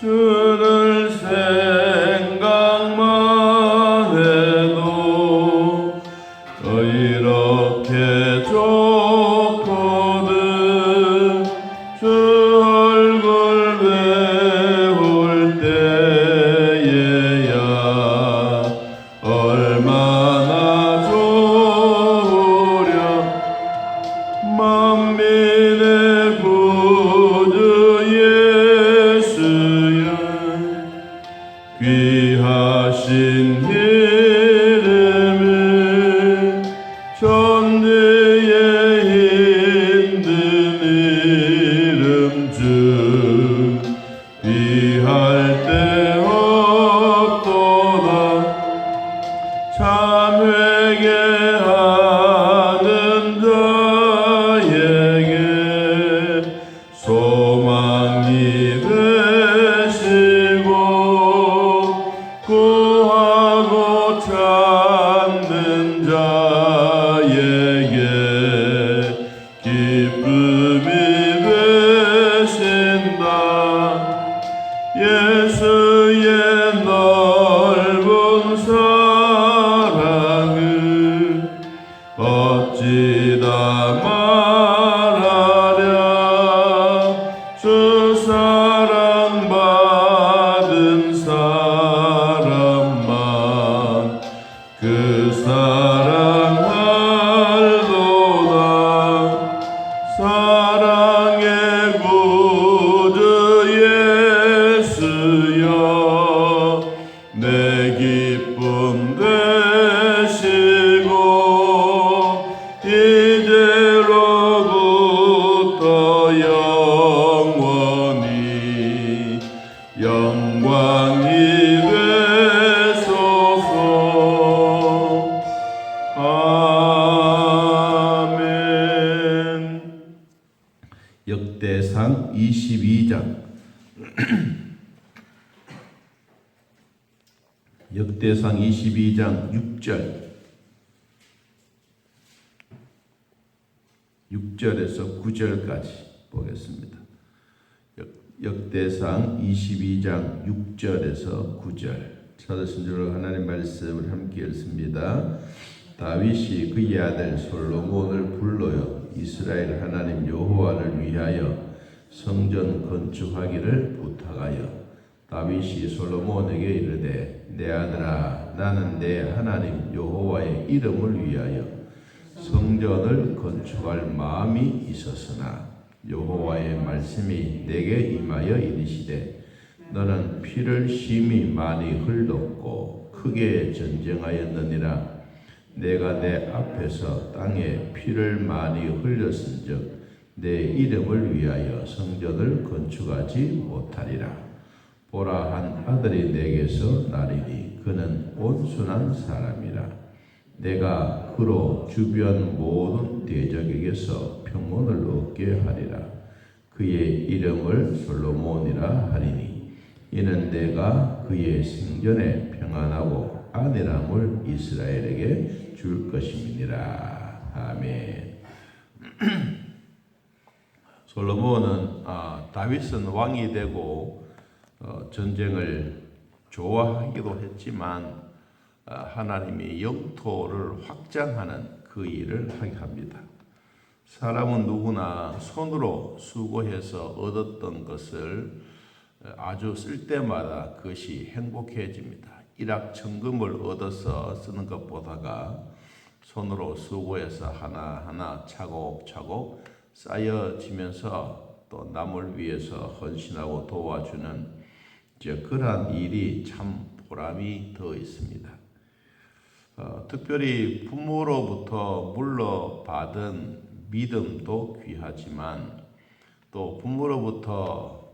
주를 생각만 해도 이렇게 좋거든. 주 얼굴 배울 때에야 얼마나 좋으랴. 만민의 구주 예수여, 귀하신 이름을 천지에 힘든 이름 중 비할 데 없도다. 참 회개하는 자에게 소망이 되시고 구하고 찾는 자에게 기쁨이 되신다. 예수의 넓은 사랑을 어찌다 말하랴. 주 사랑받은 사람만 그 사랑할도다. 사랑의 구주 예수여, 내 기쁨 되시고 이제로부터 영원히 영광이 되소서. 아멘. 역대상 22장 역대상 22장 6절에서 9절까지 보겠습니다. 역대상 22장 6절에서 9절. 찾으신 줄 하나님 말씀을 함께 읽습니다. 다윗이 그의 아들 솔로몬을 불러요 이스라엘 하나님 여호와를 위하여 성전 건축하기를 부탁하여 다윗이 솔로몬에게 이르되 내 아들아, 나는 내 하나님 여호와의 이름을 위하여 성전을 건축할 마음이 있었으나 여호와의 말씀이 내게 임하여 이르시되 너는 피를 심히 많이 흘렸고 크게 전쟁하였느니라. 내가 내 앞에서 땅에 피를 많이 흘렸은즉 내 이름을 위하여 성전을 건축하지 못하리라. 보라, 한 아들이 내게서 나리니 그는 온순한 사람이라. 내가 그로 주변 모든 대적에게서 평온을 얻게 하리라. 그의 이름을 솔로몬이라 하리니 이는 내가 그의 생전에 평안하고 안일함을 이스라엘에게 줄 것임이니라. 아멘. 솔로몬은 다윗은 왕이 되고 전쟁을 좋아하기도 했지만 하나님이 영토를 확장하는 그 일을 하게 합니다. 사람은 누구나 손으로 수고해서 얻었던 것을 아주 쓸 때마다 그것이 행복해집니다. 일확천금을 얻어서 쓰는 것보다가 손으로 수고해서 하나하나 차곡차곡 쌓여지면서 또 남을 위해서 헌신하고 도와주는 그러한 일이 참 보람이 더 있습니다. 특별히 부모로부터 물려받은 믿음도 귀하지만 또 부모로부터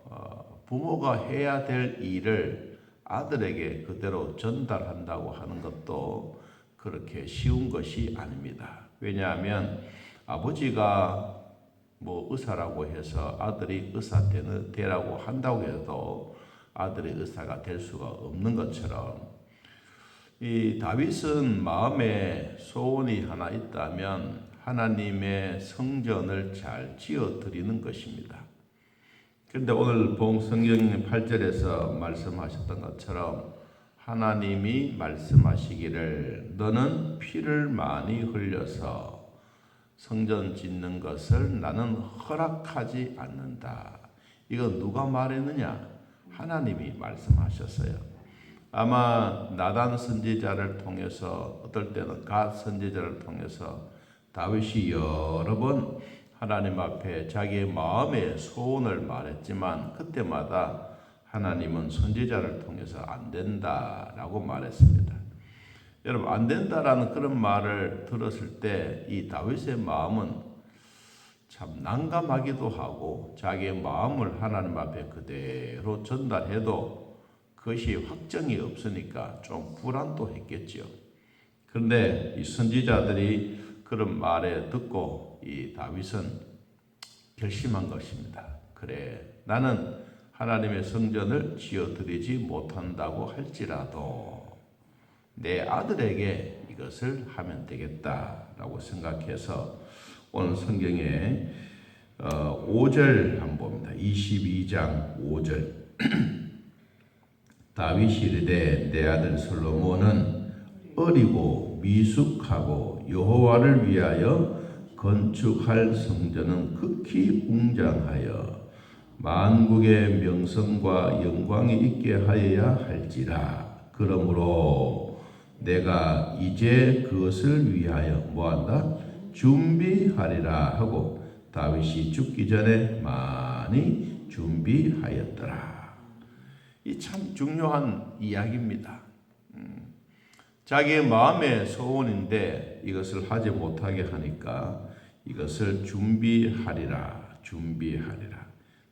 부모가 해야 될 일을 아들에게 그대로 전달한다고 하는 것도 그렇게 쉬운 것이 아닙니다. 왜냐하면 아버지가 의사라고 해서 아들이 의사 되라고 한다고 해도 아들의 의사가 될 수가 없는 것처럼 이 다윗은 마음에 소원이 하나 있다면 하나님의 성전을 잘 지어 드리는 것입니다. 그런데 오늘 본 성경 8절에서 말씀하셨던 것처럼 하나님이 말씀하시기를 너는 피를 많이 흘려서 성전 짓는 것을 나는 허락하지 않는다. 이거 누가 말했느냐? 하나님이 말씀하셨어요. 아마 나단 선지자를 통해서, 어떨 때는 갓 선지자를 통해서 다윗이 여러 번 하나님 앞에 자기의 마음의 소원을 말했지만 그때마다 하나님은 선지자를 통해서 안 된다라고 말했습니다. 여러분, 안 된다라는 그런 말을 들었을 때 이 다윗의 마음은 참 난감하기도 하고 자기의 마음을 하나님 앞에 그대로 전달해도 그것이 확정이 없으니까 좀 불안도 했겠죠. 그런데 이 선지자들이 그런 말에 듣고 이 다윗은 결심한 것입니다. 그래, 나는 하나님의 성전을 지어드리지 못한다고 할지라도 내 아들에게 이것을 하면 되겠다라고 생각해서 오늘 성경에 5절 한번 봅니다. 22장 5절 다윗이 이르되 내 아들 솔로몬은 어리고 미숙하고 여호와를 위하여 건축할 성전은 극히 웅장하여 만국의 명성과 영광이 있게 하여야 할지라. 그러므로 내가 이제 그것을 위하여 뭐한다? 준비하리라 하고 다윗이 죽기 전에 많이 준비하였더라. 이 참 중요한 이야기입니다. 자기의 마음의 소원인데 이것을 하지 못하게 하니까 이것을 준비하리라.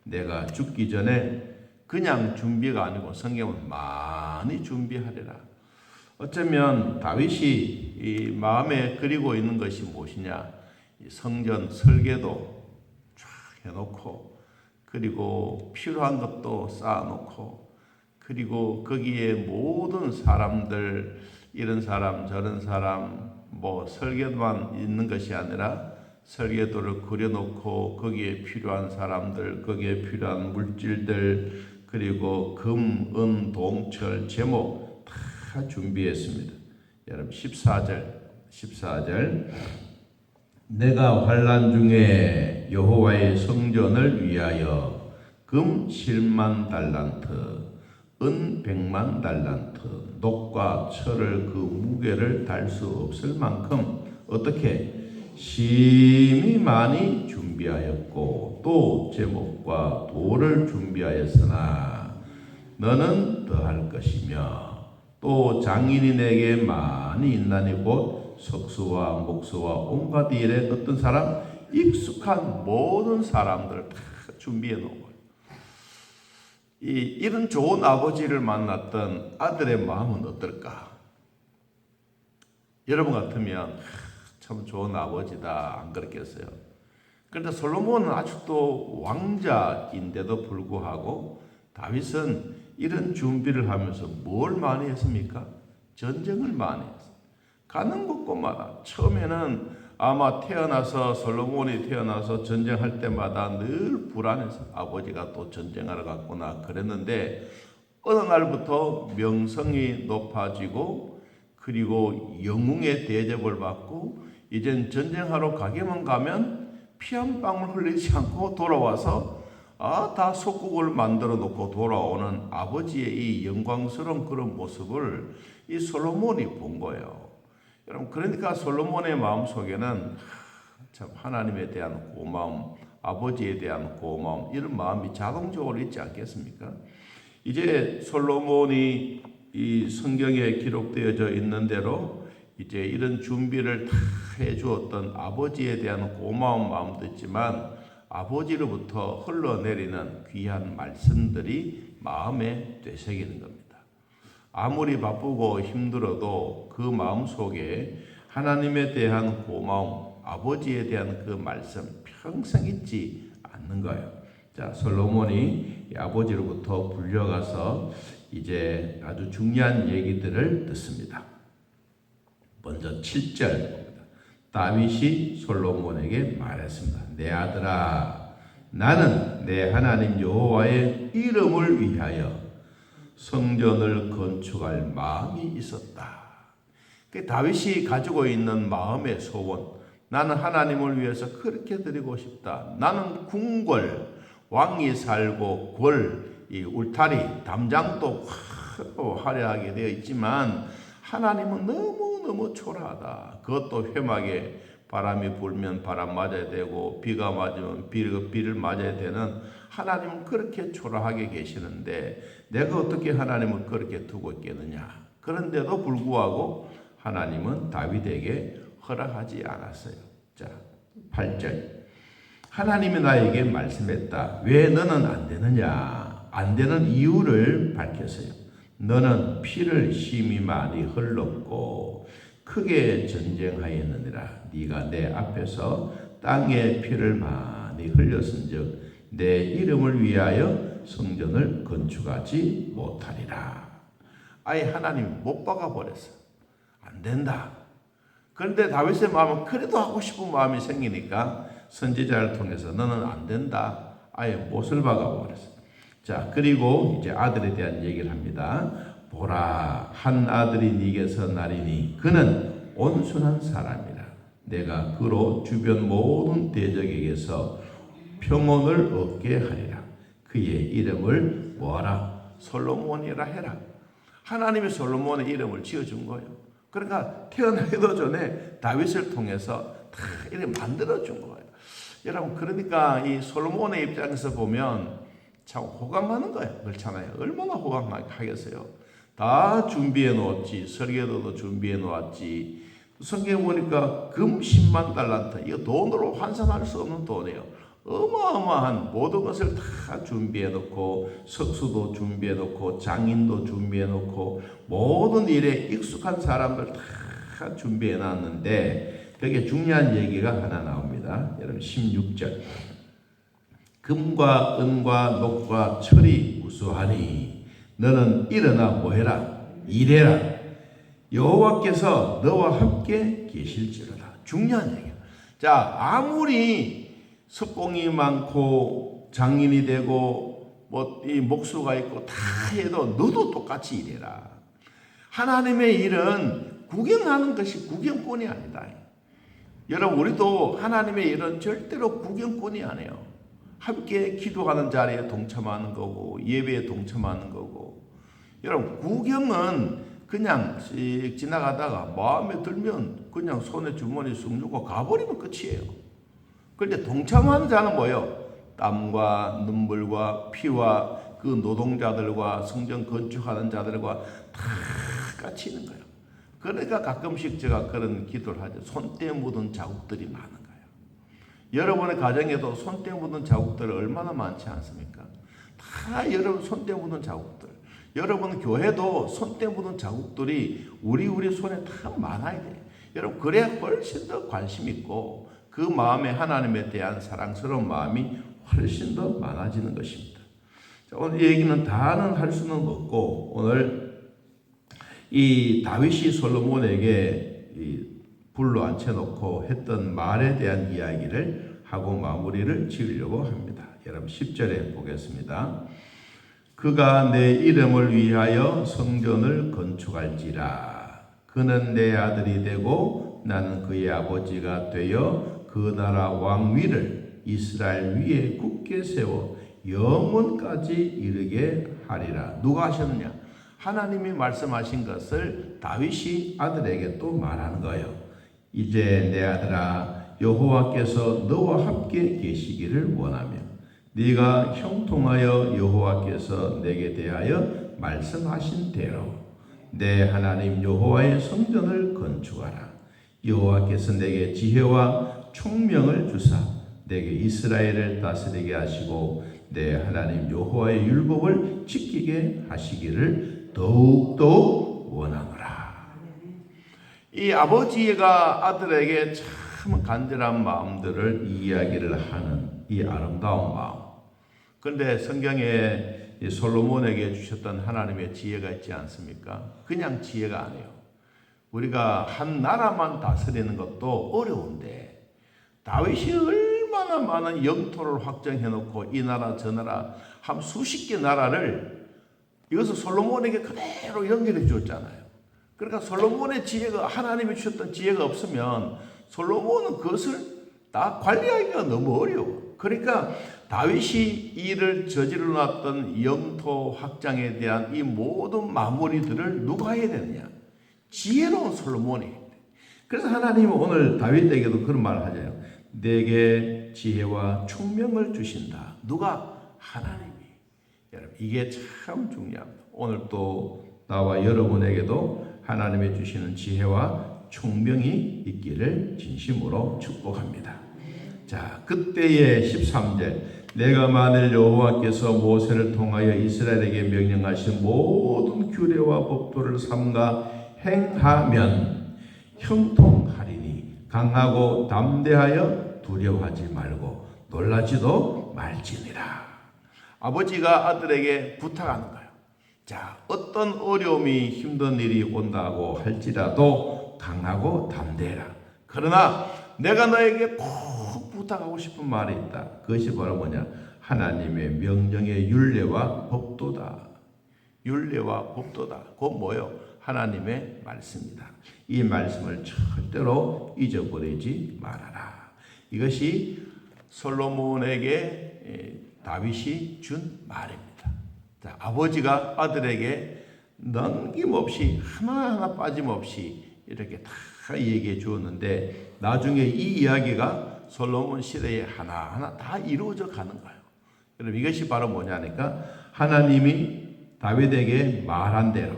내가 죽기 전에 그냥 준비가 아니고 성경은 많이 준비하리라. 어쩌면 다윗이 이 마음에 그리고 있는 것이 무엇이냐? 이 성전 설계도 쫙 해놓고 그리고 필요한 것도 쌓아놓고 그리고 거기에 모든 사람들 이런 사람 저런 사람 뭐 설계도만 있는 것이 아니라 설계도를 그려놓고 거기에 필요한 사람들 거기에 필요한 물질들 그리고 금, 은, 동, 철, 제목 다 준비했습니다. 여러분 14절 내가 환난 중에 여호와의 성전을 위하여 금 7만 달란트 은 100만 달란트 녹과 철을 그 무게를 달 수 없을 만큼 어떻게 심히 많이 준비하였고 또 제목과 돌을 준비하였으나 너는 더할 것이며 또 장인이 내게 많이 있나니 곧 석수와 목수와 온갖 일에 어떤 사람 익숙한 모든 사람들을 다 준비해 놓은 거예요. 이런 좋은 아버지를 만났던 아들의 마음은 어떨까? 여러분 같으면 참 좋은 아버지다 안 그렇겠어요? 그런데 솔로몬은 아직도 왕자인데도 불구하고 다윗은 이런 준비를 하면서 뭘 많이 했습니까? 전쟁을 많이 했어요. 가는 곳곳마다 처음에는 아마 솔로몬이 태어나서 전쟁할 때마다 늘 불안해서 아버지가 또 전쟁하러 갔구나 그랬는데 어느 날부터 명성이 높아지고 그리고 영웅의 대접을 받고 이젠 전쟁하러 가기만 가면 피 한 방울 흘리지 않고 돌아와서 다 속국을 만들어 놓고 돌아오는 아버지의 이 영광스러운 그런 모습을 이 솔로몬이 본 거예요. 여러분 그러니까 솔로몬의 마음속에는 참 하나님에 대한 고마움, 아버지에 대한 고마움 이런 마음이 자동적으로 있지 않겠습니까? 이제 솔로몬이 이 성경에 기록되어져 있는 대로 이제 이런 준비를 다 해주었던 아버지에 대한 고마운 마음도 있지만 아버지로부터 흘러내리는 귀한 말씀들이 마음에 되새기는 겁니다. 아무리 바쁘고 힘들어도 그 마음 속에 하나님에 대한 고마움, 아버지에 대한 그 말씀 평생 잊지 않는 거예요. 자, 솔로몬이 아버지로부터 불려가서 이제 아주 중요한 얘기들을 듣습니다. 먼저 7절 다윗이 솔로몬에게 말했습니다. 내 아들아, 나는 내 하나님 여호와의 이름을 위하여 성전을 건축할 마음이 있었다. 그 다윗이 가지고 있는 마음의 소원, 나는 하나님을 위해서 그렇게 드리고 싶다. 나는 궁궐, 왕이 살고 이 울타리, 담장도 화려하게 되어 있지만 하나님은 너무너무 초라하다. 그것도 회막에 바람이 불면 바람 맞아야 되고 비가 맞으면 비를 맞아야 되는 하나님은 그렇게 초라하게 계시는데 내가 어떻게 하나님을 그렇게 두고 있겠느냐. 그런데도 불구하고 하나님은 다윗에게 허락하지 않았어요. 자, 8절. 하나님이 나에게 말씀했다. 왜 너는 안 되느냐? 안 되는 이유를 밝혔어요. 너는 피를 심히 많이 흘렀고 크게 전쟁하였느니라. 네가 내 앞에서 땅에 피를 많이 흘렸은즉 내 이름을 위하여 성전을 건축하지 못하리라. 아예 하나님이 못 박아 버렸어. 안 된다. 그런데 다윗의 마음은 그래도 하고 싶은 마음이 생기니까 선지자를 통해서 너는 안 된다. 아예 못을 박아 버렸어. 자, 그리고 이제 아들에 대한 얘기를 합니다. 보라, 한 아들이 네게서 나리니 그는 온순한 사람이라. 내가 그로 주변 모든 대적에게서 평온을 얻게 하리라. 그의 이름을 뭐하라? 솔로몬이라 해라. 하나님이 솔로몬의 이름을 지어준 거예요. 그러니까 태어나기도 전에 다윗을 통해서 다 이렇게 만들어준 거예요. 여러분, 그러니까 이 솔로몬의 입장에서 보면 참 호강하는 거예요. 그렇잖아요. 얼마나 호강하겠어요. 다 준비해 놓았지. 설계도도 준비해 놓았지. 성경에 보니까 금 10만 달란트. 이거 돈으로 환산할 수 없는 돈이에요. 어마어마한 모든 것을 다 준비해 놓고 석수도 준비해 놓고 장인도 준비해 놓고 모든 일에 익숙한 사람들 다 준비해 놨는데 거기에 중요한 얘기가 하나 나옵니다. 여러분 16절. 금과 은과 녹과 철이 우수하니 너는 일어나 뭐해라? 일해라. 여호와께서 너와 함께 계실지로다. 중요한 얘기야. 자, 아무리 석공이 많고 장인이 되고 이 목수가 있고 다 해도 너도 똑같이 일해라. 하나님의 일은 구경하는 것이 구경꾼이 아니다. 여러분, 우리도 하나님의 일은 절대로 구경꾼이 아니에요. 함께 기도하는 자리에 동참하는 거고 예배에 동참하는 거고. 여러분, 구경은 그냥 씩 지나가다가 마음에 들면 그냥 손에 주머니 쑥 넣고 가버리면 끝이에요. 그런데 동참하는 자는 뭐예요? 땀과 눈물과 피와 그 노동자들과 성전 건축하는 자들과 다 같이 있는 거예요. 그러니까 가끔씩 제가 그런 기도를 하죠. 손때 묻은 자국들이 많은 거예요. 여러분의 가정에도 손때 묻은 자국들 얼마나 많지 않습니까? 다 여러분 손때 묻은 자국들. 여러분 교회도 손때 묻은 자국들이 우리 손에 다 많아야 돼. 여러분, 그래야 훨씬 더 관심 있고 그 마음에 하나님에 대한 사랑스러운 마음이 훨씬 더 많아지는 것입니다. 자, 오늘 이 얘기는 다는 할 수는 없고 오늘 이 다윗이 솔로몬에게 불로 앉혀놓고 했던 말에 대한 이야기를 하고 마무리를 지으려고 합니다. 여러분 10절에 보겠습니다. 그가 내 이름을 위하여 성전을 건축할지라. 그는 내 아들이 되고 나는 그의 아버지가 되어 그 나라 왕위를 이스라엘 위에 굳게 세워 영원까지 이르게 하리라. 누가 하셨느냐? 하나님이 말씀하신 것을 다윗이 아들에게 또 말하는 거예요. 이제 내 아들아, 여호와께서 너와 함께 계시기를 원하며 네가 형통하여 여호와께서 내게 대하여 말씀하신 대로 내 하나님 여호와의 성전을 건축하라. 여호와께서 내게 지혜와 총명을 주사 내게 이스라엘을 다스리게 하시고 내 하나님 여호와의 율법을 지키게 하시기를 더욱더욱 원하노라. 이 아버지가 아들에게 참 간절한 마음들을 이야기를 하는 이 아름다운 마음. 그런데 성경에 솔로몬에게 주셨던 하나님의 지혜가 있지 않습니까? 그냥 지혜가 아니에요. 우리가 한 나라만 다스리는 것도 어려운데 다윗이 얼마나 얼마나 많은 영토를 확정해놓고 이 나라 저 나라 한 수십 개 나라를 이것을 솔로몬에게 그대로 연결해 주었잖아요. 그러니까 솔로몬의 지혜가, 하나님이 주셨던 지혜가 없으면 솔로몬은 그것을 다 관리하기가 너무 어려워. 그러니까 다윗이 이를 저질러 놨던 영토 확장에 대한 이 모든 마무리들을 누가 해야 되느냐? 지혜로운 솔로몬이. 그래서 하나님은 오늘 다윗에게도 그런 말을 하잖아요. 내게 지혜와 총명을 주신다. 누가? 하나님이. 여러분, 이게 참 중요합니다. 오늘 또 나와 여러분에게도 하나님이 주시는 지혜와 총명이 있기를 진심으로 축복합니다. 자, 그때의 13절, 내가 만일 여호와께서 모세를 통하여 이스라엘에게 명령하신 모든 규례와 법도를 삼가 행하면 형통하리니 강하고 담대하여 두려워하지 말고 놀라지도 말지니라. 아버지가 아들에게 부탁하는 거예요. 자, 어떤 어려움이 힘든 일이 온다고 할지라도 강하고 담대해라. 그러나 내가 너에게 꼭 부탁하고 싶은 말이 있다. 그것이 바로 뭐냐? 하나님의 명령의 율례와 법도다. 율례와 법도다. 그건 뭐예요? 하나님의 말씀이다. 이 말씀을 절대로 잊어버리지 말아라. 이것이 솔로몬에게 다윗이 준 말입니다. 자, 아버지가 아들에게 넘김없이 하나하나 빠짐없이 이렇게 다 얘기해 주었는데 나중에 이 이야기가 솔로몬 시대에 하나하나 다 이루어져 가는 거예요. 여러분, 이것이 바로 뭐냐니까 하나님이 다윗에게 말한 대로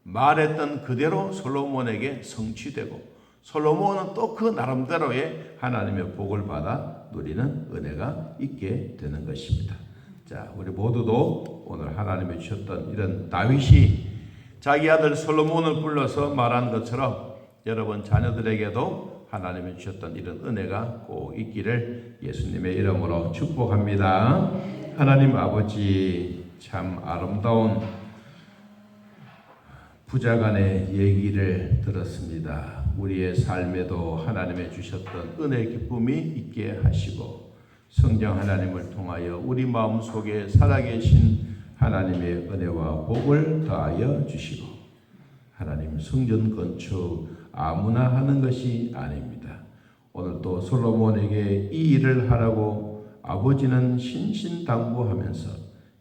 말했던 그대로 솔로몬에게 성취되고 솔로몬은 또 그 나름대로의 하나님의 복을 받아 누리는 은혜가 있게 되는 것입니다. 자, 우리 모두도 오늘 하나님이 주셨던 이런 다윗이 자기 아들 솔로몬을 불러서 말한 것처럼 여러분 자녀들에게도 하나님이 주셨던 이런 은혜가 꼭 있기를 예수님의 이름으로 축복합니다. 하나님 아버지, 참 아름다운 부자간의 얘기를 들었습니다. 우리의 삶에도 하나님의 주셨던 은혜 기쁨이 있게 하시고 성령 하나님을 통하여 우리 마음속에 살아계신 하나님의 은혜와 복을 더하여 주시고 하나님 성전 건축 아무나 하는 것이 아닙니다. 오늘 또 솔로몬에게 이 일을 하라고 아버지는 신신당부하면서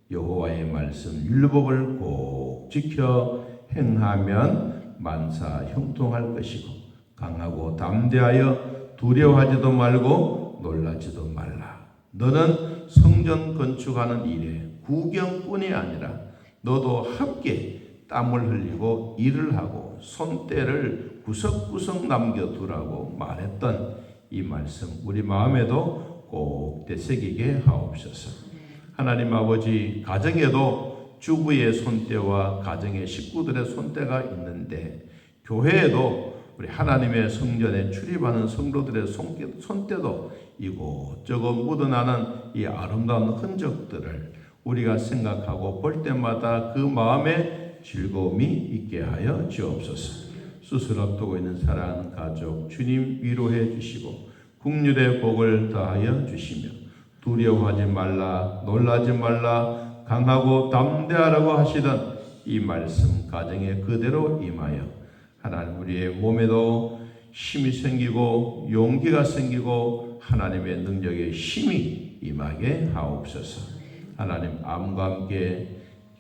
여호와의 말씀 율법을 꼭 지켜 행하면 만사 형통할 것이고 강하고 담대하여 두려워하지도 말고 놀라지도 말라. 너는 성전 건축하는 일에 구경뿐이 아니라 너도 함께 땀을 흘리고 일을 하고 손때를 구석구석 남겨두라고 말했던 이 말씀 우리 마음에도 꼭 되새기게 하옵소서. 하나님 아버지, 가정에도 주부의 손때와 가정의 식구들의 손때가 있는데 교회에도 우리 하나님의 성전에 출입하는 성도들의 손때도 이곳저곳 묻어나는 이 아름다운 흔적들을 우리가 생각하고 볼 때마다 그 마음에 즐거움이 있게 하여 주옵소서. 수술 앞두고 있는 사랑하는 가족 주님 위로해 주시고 국률의 복을 더하여 주시며 두려워하지 말라 놀라지 말라 강하고 담대하라고 하시던 이 말씀 가정에 그대로 임하여 하나님 우리의 몸에도 힘이 생기고 용기가 생기고 하나님의 능력에 힘이 임하게 하옵소서. 하나님 암과 함께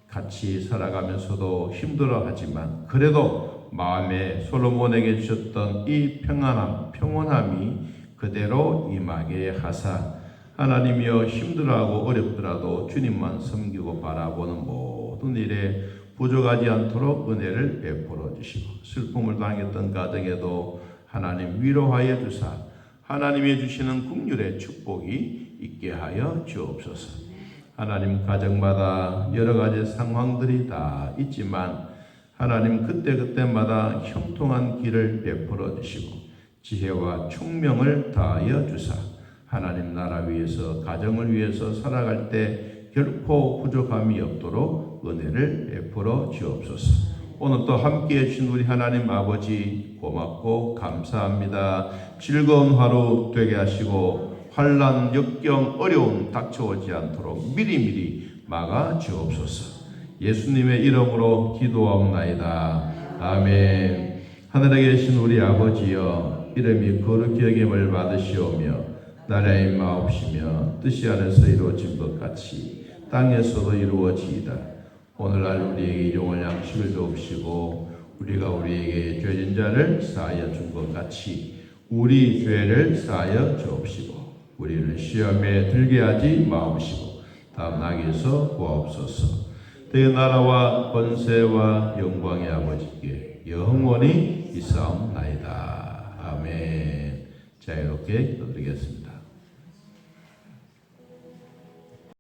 같이 살아가면서도 힘들어하지만 그래도 마음에 솔로몬에게 주셨던 이 평온함이 그대로 임하게 하사 하나님이여 힘들어하고 어렵더라도 주님만 섬기고 바라보는 모든 일에 부족하지 않도록 은혜를 베풀어 주시고 슬픔을 당했던 가정에도 하나님 위로하여 주사 하나님이 주시는 국률의 축복이 있게 하여 주옵소서. 하나님 가정마다 여러 가지 상황들이 다 있지만 하나님 그때그때마다 형통한 길을 베풀어 주시고 지혜와 총명을 다하여 주사 하나님 나라 위해서 가정을 위해서 살아갈 때 결코 부족함이 없도록 은혜를 베풀어 주옵소서. 오늘 또 함께해 주신 우리 하나님 아버지 고맙고 감사합니다. 즐거운 하루 되게 하시고 환난, 역경, 어려움 닥쳐오지 않도록 미리미리 막아 주옵소서. 예수님의 이름으로 기도하옵나이다. 아멘. 하늘에 계신 우리 아버지여, 이름이 거룩히 여김을 받으시오며 나라의 임하옵시며 뜻이 하늘에서 이루어진 것 같이 땅에서도 이루어지이다. 오늘날 우리에게 일용할 양식을 주옵시고 우리가 우리에게 죄진 자를 사하여 준 것 같이 우리 죄를 사하여 주옵시고 우리를 시험에 들게 하지 마옵시고 다음 악에서 구하옵소서. 그 나라와 권세와 영광의 아버지께 영원히 있사옵나이다. 아멘. 자, 이렇게 기도드리겠습니다.